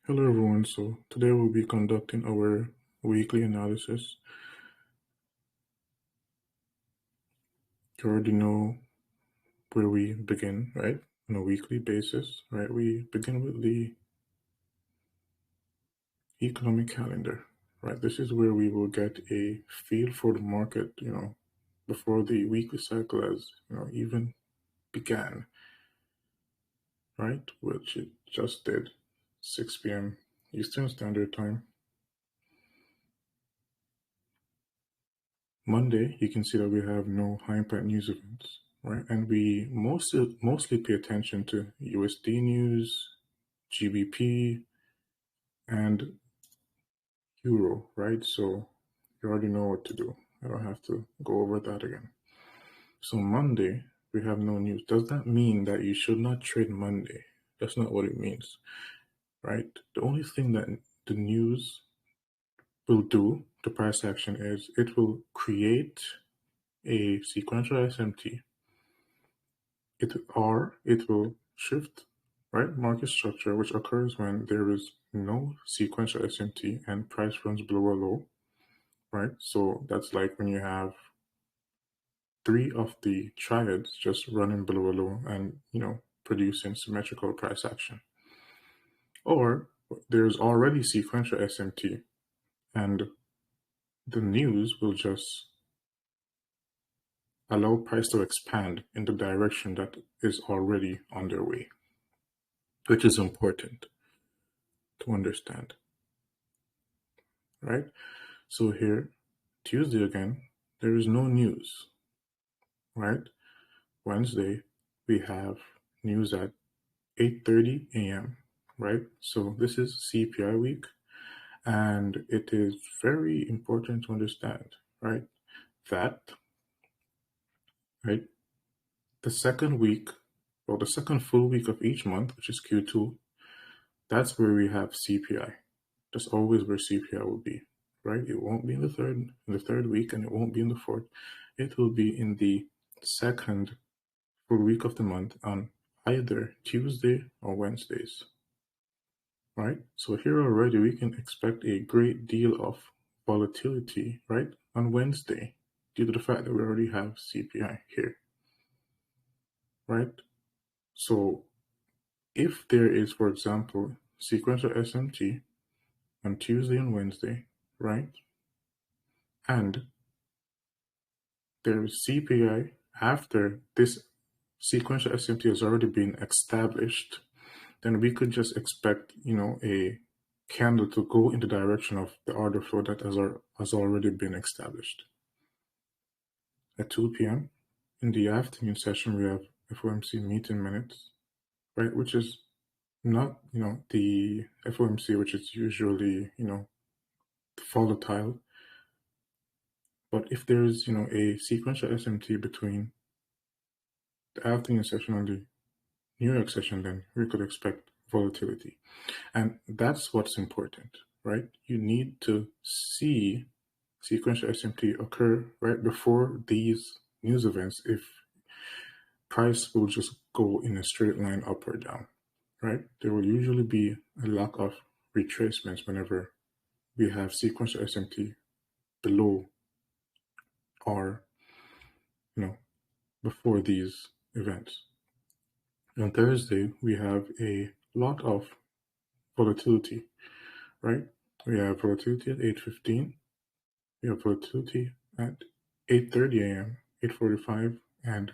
Hello everyone, so today we'll be conducting our weekly analysis. You already know where we begin, right? On a weekly basis, right? We begin with the economic calendar, right? This is where we will get a feel for the market, before the weekly cycle has, even began, right? Which it just did, 6 p.m. Eastern Standard Time. Monday, you can see that we have no high impact news events, right? And we mostly pay attention to USD news, GBP, and Euro, right? So you already know what to do. I don't have to go over that again. So Monday, we have no news. Does that mean that you should not trade Monday? That's not what it means, right? The only thing that the news will do, the price action, is it will create a sequential SMT. It will shift, right, market structure, which occurs when there is no sequential SMT and price runs below a low, right? So that's like when you have three of the triads just running below a low and producing symmetrical price action. Or there's already sequential SMT and the news will just allow price to expand in the direction that is already underway, which is important to understand, right? So here, Tuesday again, there is no news, right? Wednesday, we have news at 8:30 a.m., right? So this is CPI week, and it is very important to understand, right? That, right, the second week, or the second full week of each month, which is Q2, that's where we have CPI. That's always where CPI will be, right? It won't be in the third week, and it won't be in the fourth. It will be in the second full week of the month on either Tuesday or Wednesdays, right? So here already we can expect a great deal of volatility, right, on Wednesday due to the fact that we already have CPI here, right? So if there is, for example, sequential SMT on Tuesday and Wednesday, right, and there is CPI after this sequential SMT has already been established, then we could just expect, a candle to go in the direction of the order flow that has already been established. At 2 p.m. in the afternoon session, we have FOMC meeting minutes, right? Which is not, the FOMC, which is usually, volatile. But if there is, a sequential SMT between the afternoon session and the New York session, then we could expect volatility. And that's what's important, right? You need to see sequential SMT occur right before these news events if price will just go in a straight line up or down, right? There will usually be a lack of retracements whenever we have sequential SMT below or, before these events. On Thursday, we have a lot of volatility, right? We have volatility at 8:15. We have volatility at 8:30 a.m., 8:45, and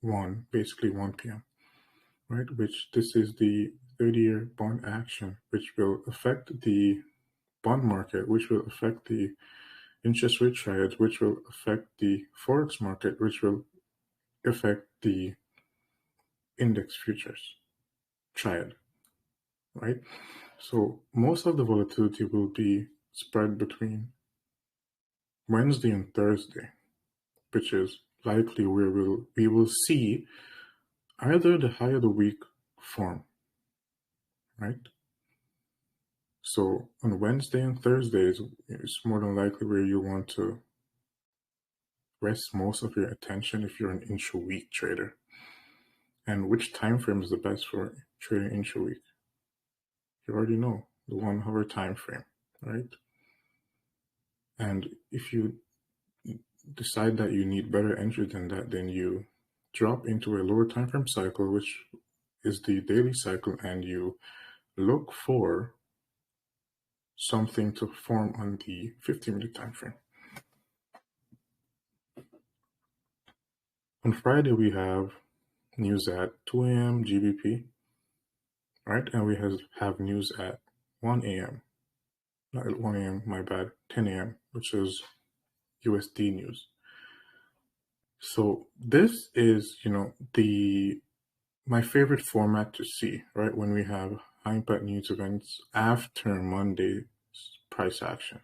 1 p.m., right? Which this is the 30-year bond action, which will affect the bond market, which will affect the interest rate triads, which will affect the forex market, which will affect the index futures triad, right? So most of the volatility will be spread between Wednesday and Thursday, which is likely where we will see either the high of the week form, right? So on Wednesday and Thursdays, it's more than likely where you want to rest most of your attention if you're an intra-week trader. And which time frame is the best for trading intra-week? You already know the 1 hour time frame, right? And if you decide that you need better entry than that, then you drop into a lower time frame cycle, which is the daily cycle, and you look for something to form on the 15-minute time frame. On Friday, we have news at 2 a.m. GBP, right? And we have news at 1 a.m. Not at 1 a.m., my bad, 10 a.m., which is USD news. So this is, my favorite format to see, right? When we have high impact news events after Monday's price action.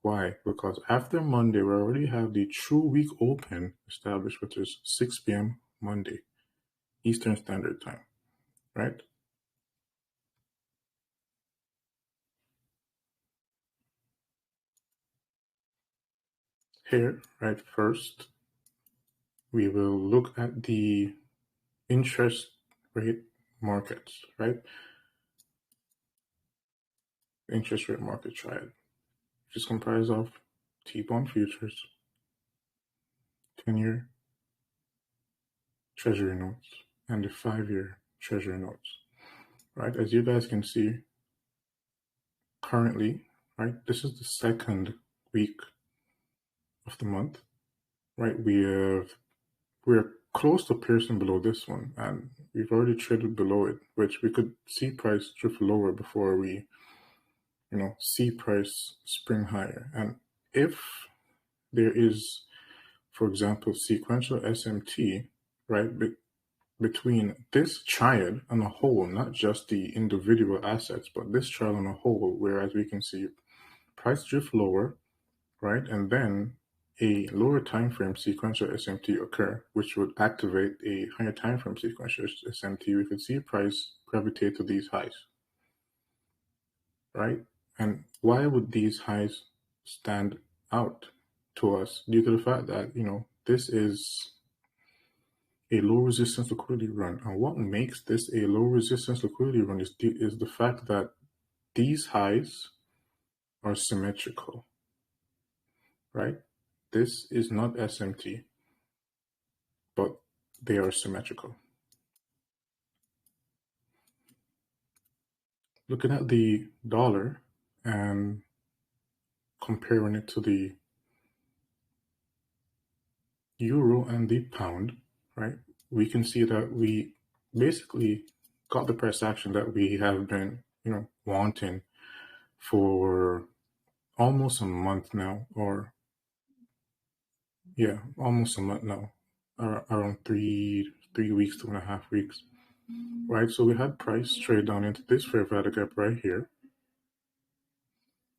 Why? Because after Monday, we already have the true week open established, which is 6 p.m. Monday, Eastern Standard Time, right? Here, right, first, we will look at the interest rate markets, right? Interest rate market triad, which is comprised of T-bond futures, 10-year treasury notes, and the 5-year treasury notes, right? As you guys can see, currently, right, this is the second week of the month, right? We're close to piercing below this one, and we've already traded below it, which we could see price drift lower before we, see price spring higher. And if there is, for example, sequential SMT, right, between this triad on a whole, not just the individual assets, but this triad on a whole, whereas we can see price drift lower, right, and then a lower time frame sequential SMT occur, which would activate a higher time frame sequential SMT. We could see price gravitate to these highs, right? And why would these highs stand out to us? Due to the fact that, this is a low resistance liquidity run. And what makes this a low resistance liquidity run is the fact that these highs are symmetrical, right? This is not SMT, but they are symmetrical. Looking at the dollar and comparing it to the euro and the pound, right? We can see that we basically got the price action that we have been, wanting for almost a month now, or almost a month now, around 3 weeks, 2.5 weeks, right? So we had price trade down into this fair value gap right here,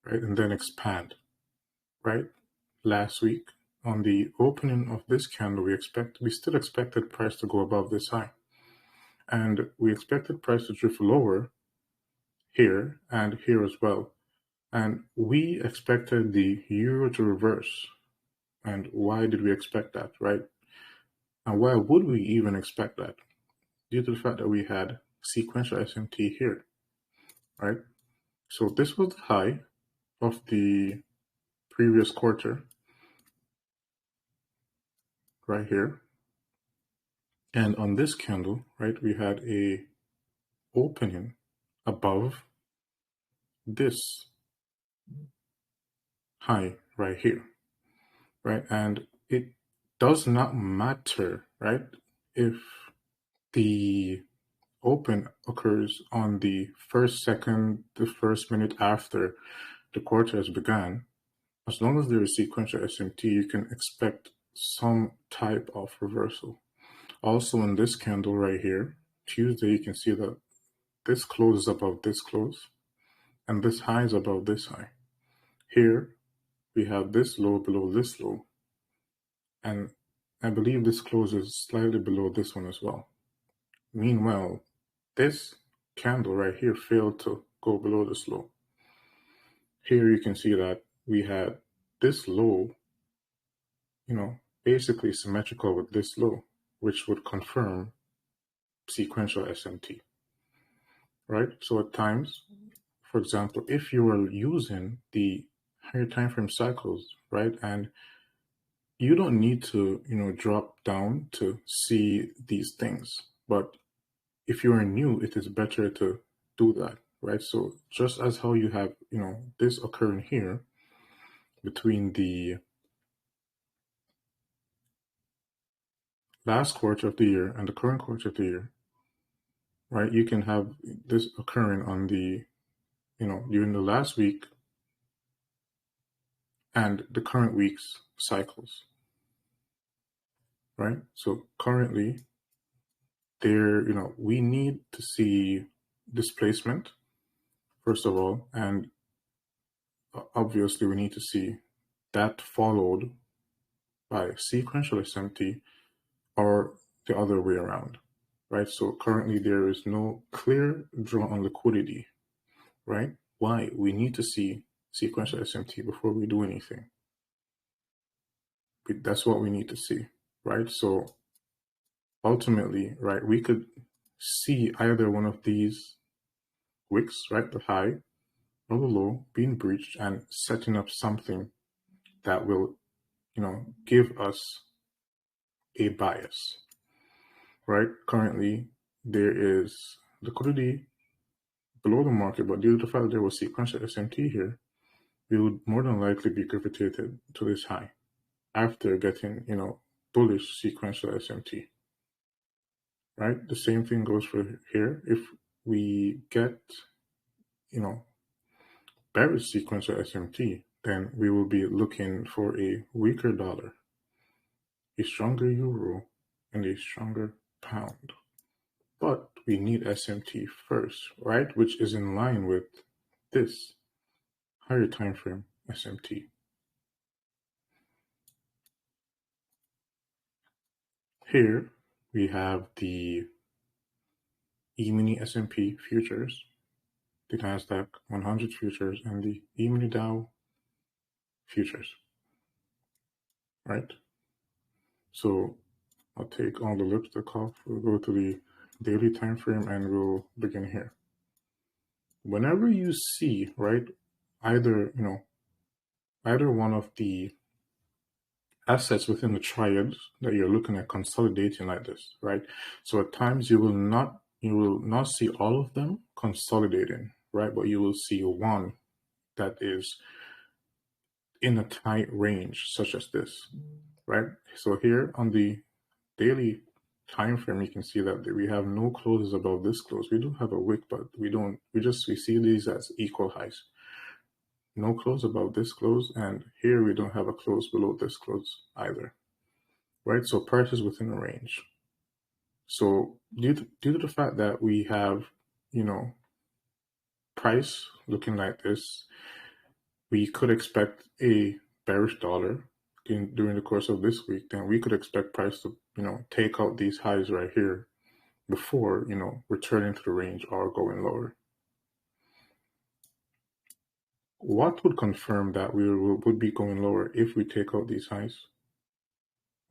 right, and then expand, right? Last week, on the opening of this candle, we still expected price to go above this high, and we expected price to drift lower here and here as well, and we expected the euro to reverse. And why did we expect that, right? And why would we even expect that? Due to the fact that we had sequential SMT here, right? So this was the high of the previous quarter right here. And on this candle, right, we had a opening above this high right here, right? And it does not matter, right, if the open occurs on the first second, the first minute after the quarter has begun. As long as there is sequential SMT, you can expect some type of reversal. Also in this candle right here, Tuesday, you can see that this close is above this close, and this high is above this high. Here, we have this low below this low, and I believe this close is slightly below this one as well. Meanwhile, this candle right here failed to go below this low. Here you can see that we had this low, basically symmetrical with this low, which would confirm sequential SMT. right? So at times, for example, if you are using the higher time frame cycles, right, and you don't need to, drop down to see these things, but if you are new, it is better to do that, right? So just as how you have, this occurring here between the last quarter of the year and the current quarter of the year, right? You can have this occurring on the, during the last week and the current week's cycles, right? So currently there, we need to see displacement, first of all, and obviously we need to see that followed by sequential SMT or the other way around, right? So currently there is no clear draw on liquidity, right? Why? We need to see sequential SMT before we do anything. That's what we need to see, right? So ultimately, right, we could see either one of these wicks, right, the high or the low, being breached and setting up something that will, give us a bias, right? Currently, there is liquidity below the market, but due to the fact that there was sequential SMT here, we would more than likely be gravitated to this high after getting, bullish sequential SMT, right? The same thing goes for here. If we get, bearish sequential SMT, then we will be looking for a weaker dollar, a stronger euro, and a stronger pound. But we need SMT first, right? Which is in line with this higher time frame SMT. Here we have the E-mini S&P futures, the Nasdaq 100 futures, and the E-mini Dow futures, right? So I'll take all the lipstick off. We'll go to the daily time frame and we'll begin here. Whenever you see, right, either one of the assets within the triad that you're looking at consolidating like this, right? So at times you will not see all of them consolidating, right? But you will see one that is in a tight range, such as this, right? So here on the daily time frame, you can see that we have no closes above this close. We do have a wick, but we see these as equal highs. No close above this close, and here we don't have a close below this close either, right? So price is within a range. So due to the fact that we have, price looking like this, we could expect a bearish dollar during the course of this week. Then we could expect price to, take out these highs right here before, returning to the range or going lower. What would confirm that we would be going lower if we take out these highs,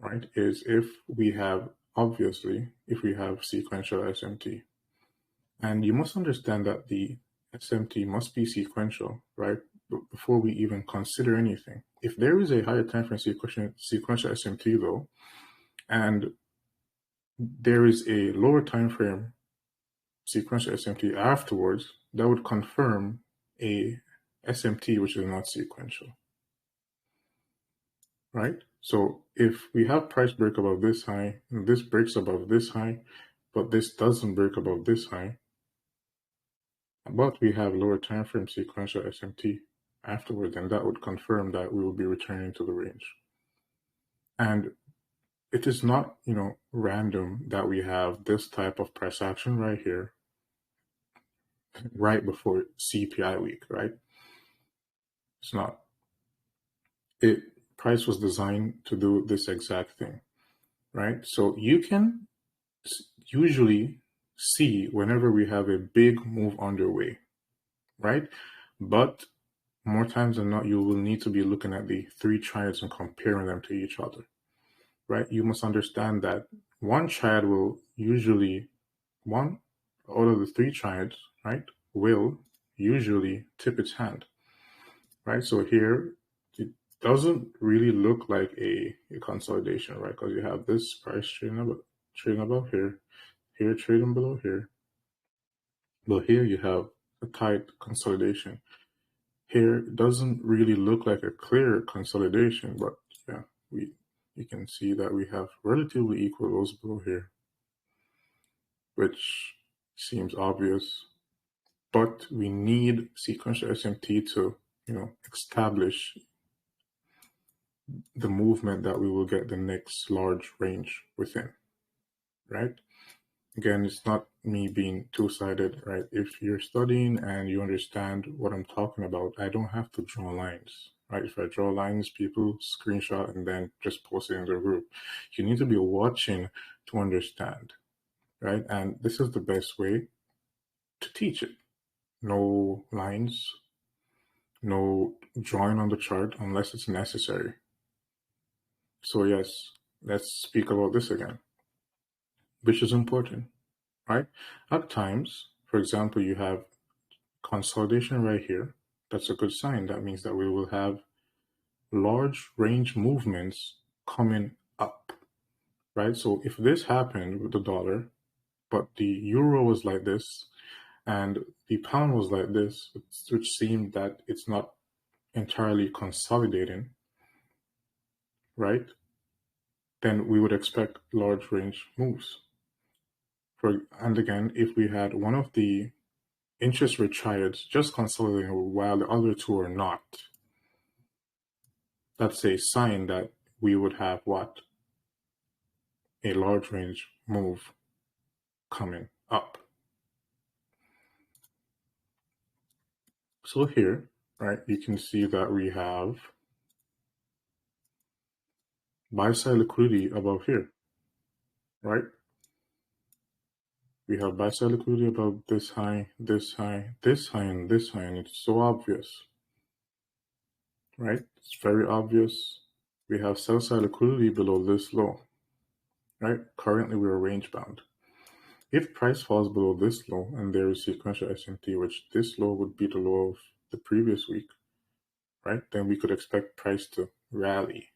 right, is if we have sequential SMT. And you must understand that the SMT must be sequential, right, before we even consider anything. If there is a higher time frame sequential SMT though, and there is a lower time frame sequential SMT afterwards, that would confirm a SMT which is not sequential, right? So if we have price break above this high, and this breaks above this high, but this doesn't break above this high, but we have lower time frame sequential SMT afterward, then that would confirm that we will be returning to the range. And it is not, random that we have this type of price action right here, right before CPI week, right? It's not. Price was designed to do this exact thing, right? So you can usually see whenever we have a big move underway, right? But more times than not, you will need to be looking at the three triads and comparing them to each other, right? You must understand that one triad will usually, one out of the three triads, right, will usually tip its hand, right? So here, it doesn't really look like a consolidation, right? Because you have this price trading above here, here trading below here. But here you have a tight consolidation. Here it doesn't really look like a clear consolidation, but yeah, you can see that we have relatively equal lows below here, which seems obvious. But we need sequential SMT to, establish the movement that we will get the next large range within, right? Again, it's not me being two-sided, right? If you're studying and you understand what I'm talking about, I don't have to draw lines, right? If I draw lines, people screenshot and then just post it in their group. You need to be watching to understand, right? And this is the best way to teach it. No lines, no drawing on the chart unless it's necessary. So yes, let's speak about this again, which is important, right? At times, for example, you have consolidation right here. That's a good sign. That means that we will have large range movements coming up, right? So if this happened with the dollar, but the euro was like this and the pound was like this, which seemed that it's not entirely consolidating, right? Then we would expect large range moves. And again, if we had one of the interest rate triads just consolidating while the other two are not, that's a sign that we would have what? A large range move coming up. So here, right, you can see that we have buy side liquidity above here, right? We have buy side liquidity above this high, this high, this high, and this high, and it's so obvious, right? It's very obvious. We have sell side liquidity below this low, right? Currently, we're range bound. If price falls below this low and there is sequential SMT, which this low would be the low of the previous week, right? Then we could expect price to rally,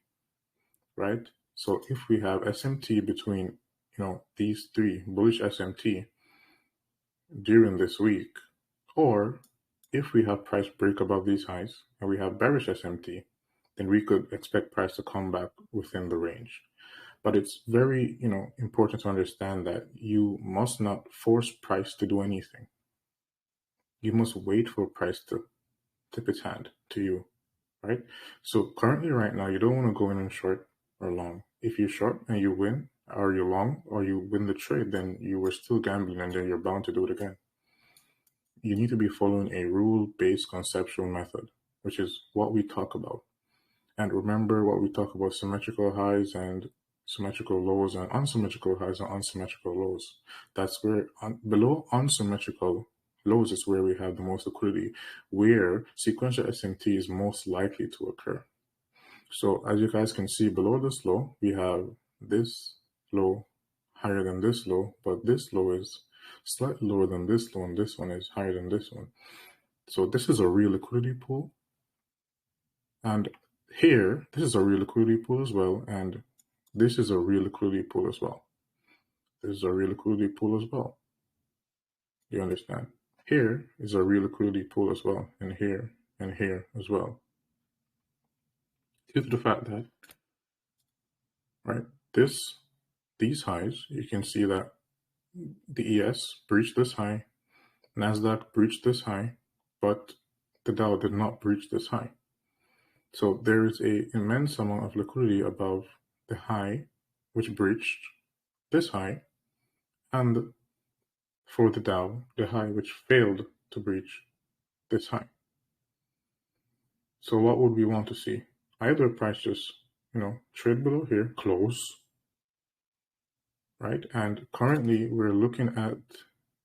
right? So if we have SMT between, these three bullish SMT during this week, or if we have price break above these highs and we have bearish SMT, then we could expect price to come back within the range. But it's very, important to understand that you must not force price to do anything. You must wait for price to tip its hand to you, right? So currently right now, you don't want to go in and short or long. If you short and you win, or you long, or you win the trade, then you were still gambling and then you're bound to do it again. You need to be following a rule-based conceptual method, which is what we talk about. And remember what we talk about: symmetrical highs and symmetrical lows, and unsymmetrical highs and unsymmetrical lows. That's where below unsymmetrical lows is where we have the most liquidity, where sequential SMT is most likely to occur. So as you guys can see below this low, we have this low higher than this low, but this low is slightly lower than this low, and this one is higher than this one. So this is a real liquidity pool. And here, this is a real liquidity pool as well, and this is a real liquidity pool as well. This is a real liquidity pool as well. You understand? Here is a real liquidity pool as well, and here as well. Due to the fact that, right, these highs, you can see that the ES breached this high, NASDAQ breached this high, but the Dow did not breach this high. So there is an immense amount of liquidity above the high, which breached this high, and for the Dow, the high which failed to breach this high. So what would we want to see? Either price just, trade below here, close, right? And currently we're looking at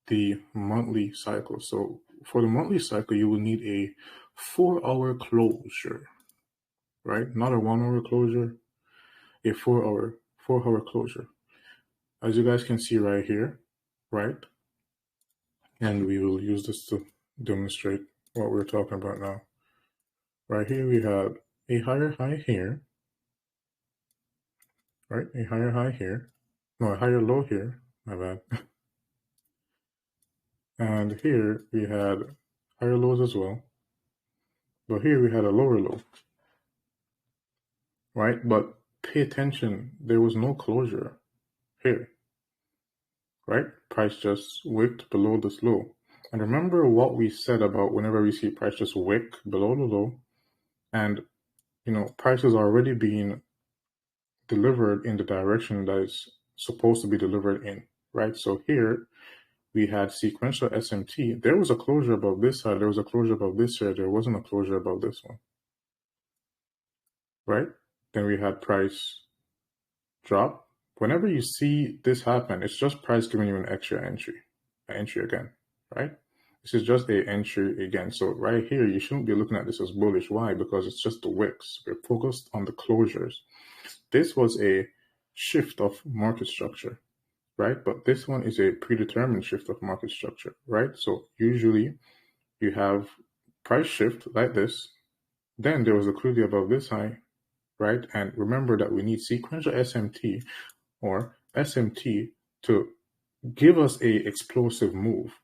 the monthly cycle. So for the monthly cycle, you will need a 4-hour closure, right? Not a 1-hour closure, a 4-hour closure. As you guys can see right here, right? And we will use this to demonstrate what we're talking about now. Right here, we have a higher high here, right? A higher high here. No, a higher low here, my bad. And here we had higher lows as well. But here we had a lower low, right? But pay attention, there was no closure here, right? Price just wicked below this low. And remember what we said about whenever we see price just wick below the low, and prices are already being delivered in the direction that it's supposed to be delivered in, right? So here we had sequential SMT. There was a closure above this side. There was a closure above this side. There wasn't a closure above this one, right? Then we had price drop. Whenever you see this happen, it's just price giving you an extra entry, an entry again, right? This is just a entry again. So right here, you shouldn't be looking at this as bullish. Why? Because it's just the wicks. We're focused on the closures. This was a shift of market structure, right? But this one is a predetermined shift of market structure, right? So usually you have price shift like this. Then there was liquidity above this high, right? And remember that we need sequential SMT or SMT to give us a explosive move.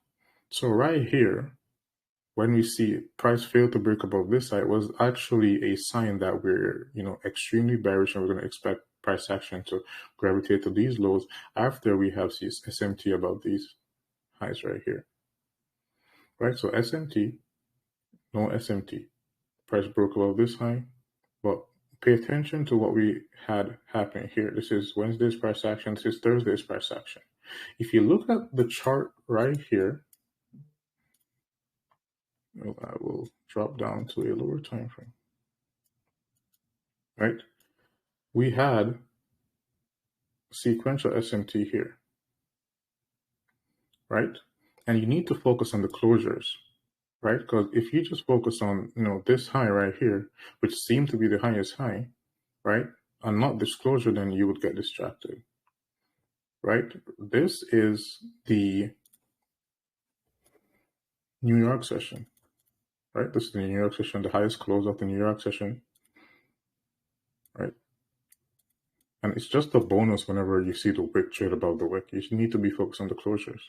So right here, when we see price fail to break above this side, was actually a sign that we're, extremely bearish and we're going to expect price action to gravitate to these lows after we have seen SMT above these highs right here. Right, so SMT, no SMT. Price broke above this high, but pay attention to what we had happen here. This is Wednesday's price action. This is Thursday's price action. If you look at the chart right here, I will drop down to a lower time frame. Right? We had sequential SMT here. Right? And you need to focus on the closures. Right? Because if you just focus on, this high right here, which seemed to be the highest high, right? And not this closure, then you would get distracted. Right? This is the New York session. Right? This is the New York session, the highest close of the New York session. Right? And it's just a bonus whenever you see the wick trade above the wick. You need to be focused on the closures.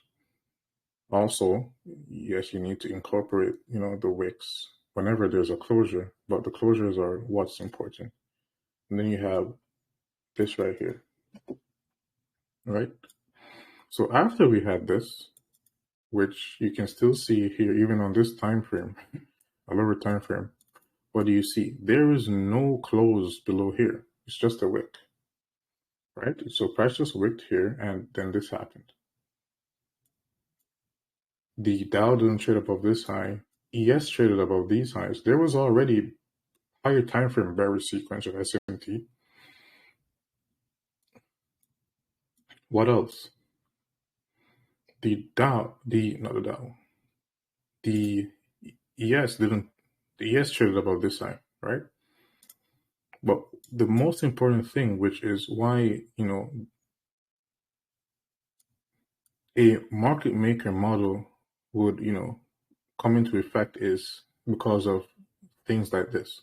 Also, yes, you need to incorporate, the wicks whenever there's a closure, but the closures are what's important. And then you have this right here, right? So after we had this, which you can still see here, even on this time frame, a lower time frame, what do you see? There is no close below here. It's just a wick, right? So price just wicked here, and then this happened. The Dow didn't trade above this high. ES traded above these highs. There was already higher time frame bearish sequence of SMT. What else? The ES didn't. The ES traded above this high, right? But the most important thing, which is why a market maker model would come into effect, is because of things like this,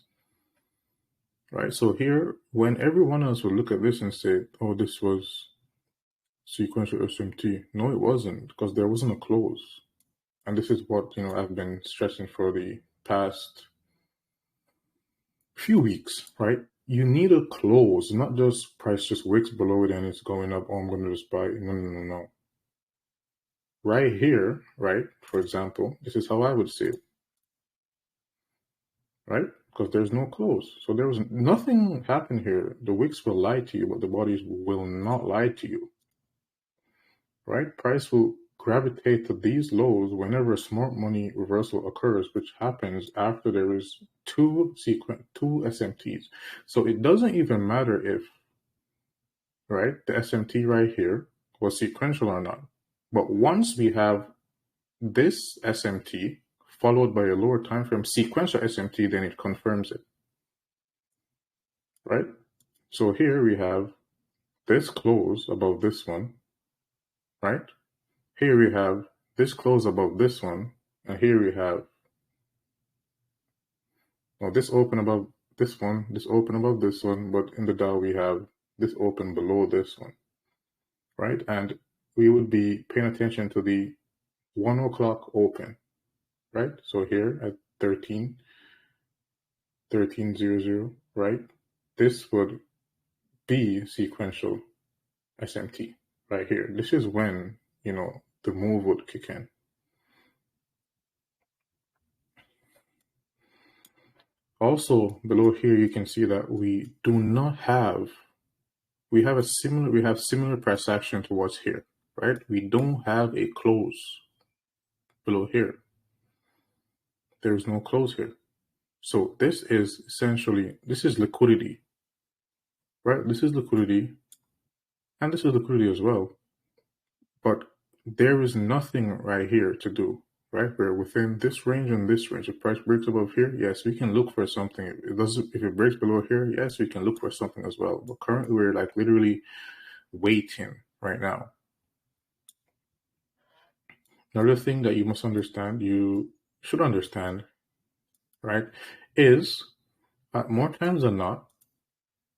right? So here, when everyone else would look at this and say, oh, this was sequential SMT. No, it wasn't, because there wasn't a close. And this is what I've been stressing for the past few weeks, right? You need a close, not just price just wicks below it and it's going up. Oh, I'm going to just buy it. No. Right here, right? For example, this is how I would see it, right? Because there's no close. So there was nothing happened here. The wicks will lie to you, but the bodies will not lie to you, right? Price will gravitate to these lows whenever a smart money reversal occurs, which happens after there is two SMTs. So it doesn't even matter if, right, the SMT right here was sequential or not. But once we have this SMT followed by a lower time frame sequential SMT, then it confirms it, right? So here we have this close above this one, right? Here we have this close above this one, and here we have, well, this open above this one, this open above this one, but in the Dow we have this open below this one, right? And we would be paying attention to the 1 o'clock open, right? So here at 1300, right? This would be sequential SMT right here. This is when, the move would kick in. Also below here, you can see that we have similar price action to what's here, right? We don't have a close below here. There's no close here. So this is liquidity, right? This is liquidity, and this is liquidity as well. But there is nothing right here to do, right? We're within this range and this range. If price breaks above here, yes, we can look for something. If it breaks below here, yes, we can look for something as well. But currently we're like literally waiting right now. Another thing that you should understand, right, is more times than not,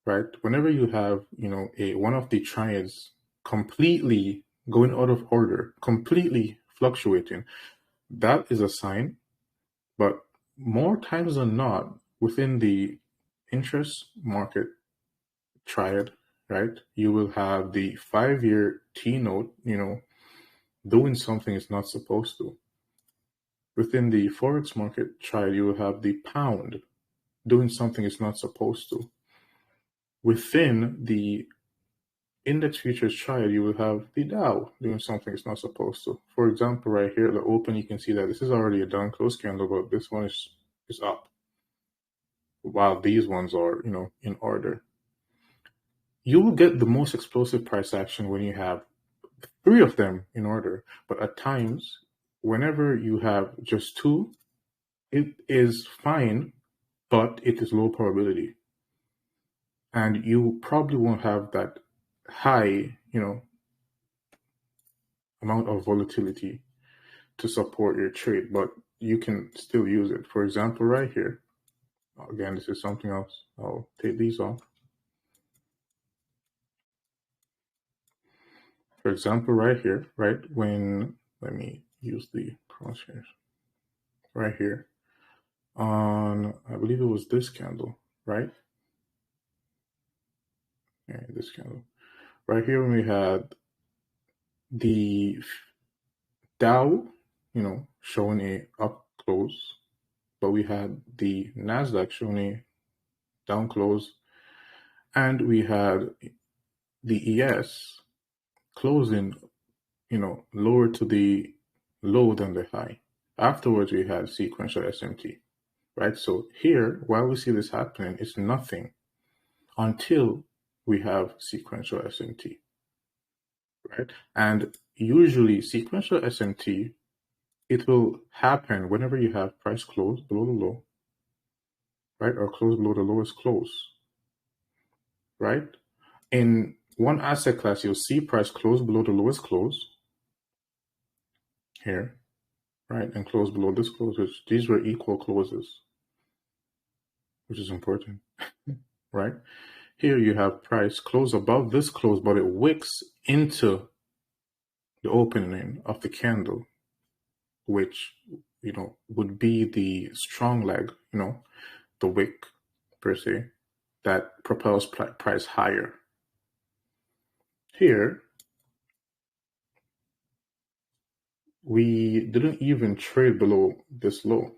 right, whenever you have, one of the triads completely going out of order, completely fluctuating, that is a sign. But more times than not, within the interest market triad, right, you will have the 5-year T-note, doing something it's not supposed to. Within the Forex market triad, you will have the pound doing something it's not supposed to. Within the index futures triad, you will have the Dow doing something it's not supposed to. For example, right here, the open, you can see that this is already a down close candle, but this one is up, while these ones are, in order. You will get the most explosive price action when you have 3 of them in order, but at times, whenever you have just 2, it is fine, but it is low probability. And you probably won't have that high, amount of volatility to support your trade, but you can still use it. For example, right here, again, this is something else. I'll take these off. For example, right here, right, let me use the crosshairs. Right here, on, I believe it was this candle, right? Yeah, this candle. Right here, when we had the Dow, showing a up close, but we had the NASDAQ showing a down close, and we had the ES closing, lower to the low than the high. Afterwards, we had sequential SMT, right? So here, while we see this happening, it's nothing until we have sequential SMT, right? And usually sequential SMT, it will happen whenever you have price close below the low, right? Or close below the lowest close, right? In one asset class, you'll see price close below the lowest close here, right? And close below this close, which these were equal closes, which is important, right? Here you have price close above this close, but it wicks into the opening of the candle, which, would be the strong leg, the wick per se, that propels price higher. Here, we didn't even trade below this low,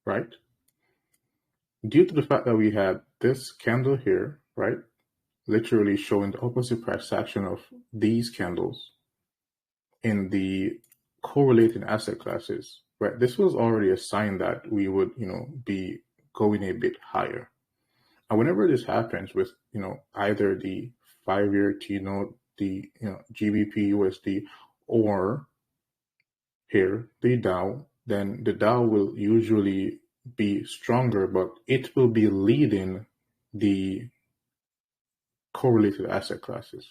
right? Due to the fact that we had this candle here, right, literally showing the opposite price action of these candles in the correlating asset classes, right? This was already a sign that we would, be going a bit higher. And whenever this happens with, either the 5-year T-note, the, GBP USD, or here, the Dow, then the Dow will usually be stronger, but it will be leading the correlated asset classes,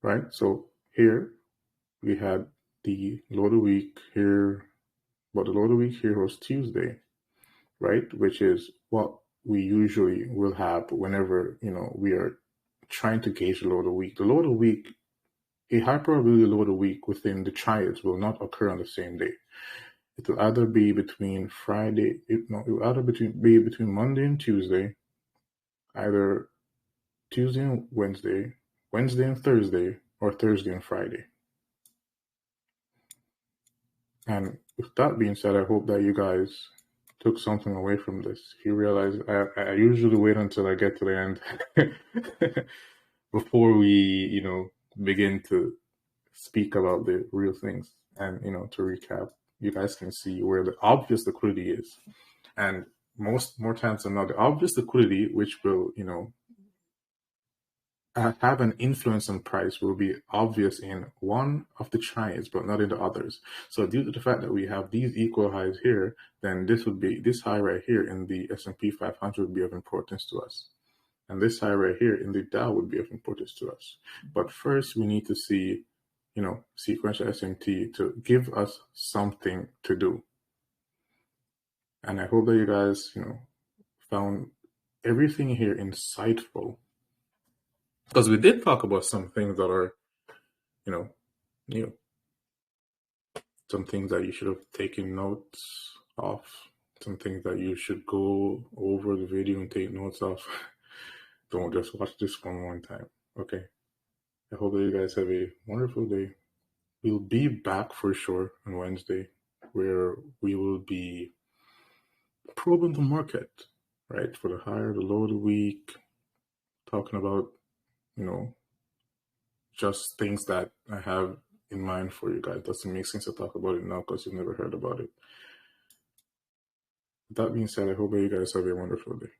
right? So here, we had the low of the week here, but the low of the week here was Tuesday, right? Which is what we usually will have whenever, we are trying to gauge the low of the week. The low of the week, a high probability low of the week within the triads will not occur on the same day. It will either be between be between Monday and Tuesday, either Tuesday and Wednesday, Wednesday and Thursday, or Thursday and Friday. And with that being said, I hope that you guys took something away from this. If you realize, I usually wait until I get to the end before we, begin to speak about the real things. And, to recap, you guys can see where the obvious liquidity is. And more times than not, the obvious liquidity, which will, have an influence on price, will be obvious in one of the triads, but not in the others. So due to the fact that we have these equal highs here, then this high right here in the S&P 500 would be of importance to us. And this high right here in the Dow would be of importance to us. But first we need to see, sequential SMT to give us something to do. And I hope that you guys, found everything here insightful. Because we did talk about some things that are, new. Some things that you should have taken notes of. Some things that you should go over the video and take notes of. Don't just watch this one time. Okay. I hope that you guys have a wonderful day. We'll be back for sure on Wednesday, where we will be probing the market, right? For the higher, the low of the week, talking about, just things that I have in mind for you guys. Doesn't make sense to talk about it now because you've never heard about it. With that being said, I hope that you guys have a wonderful day.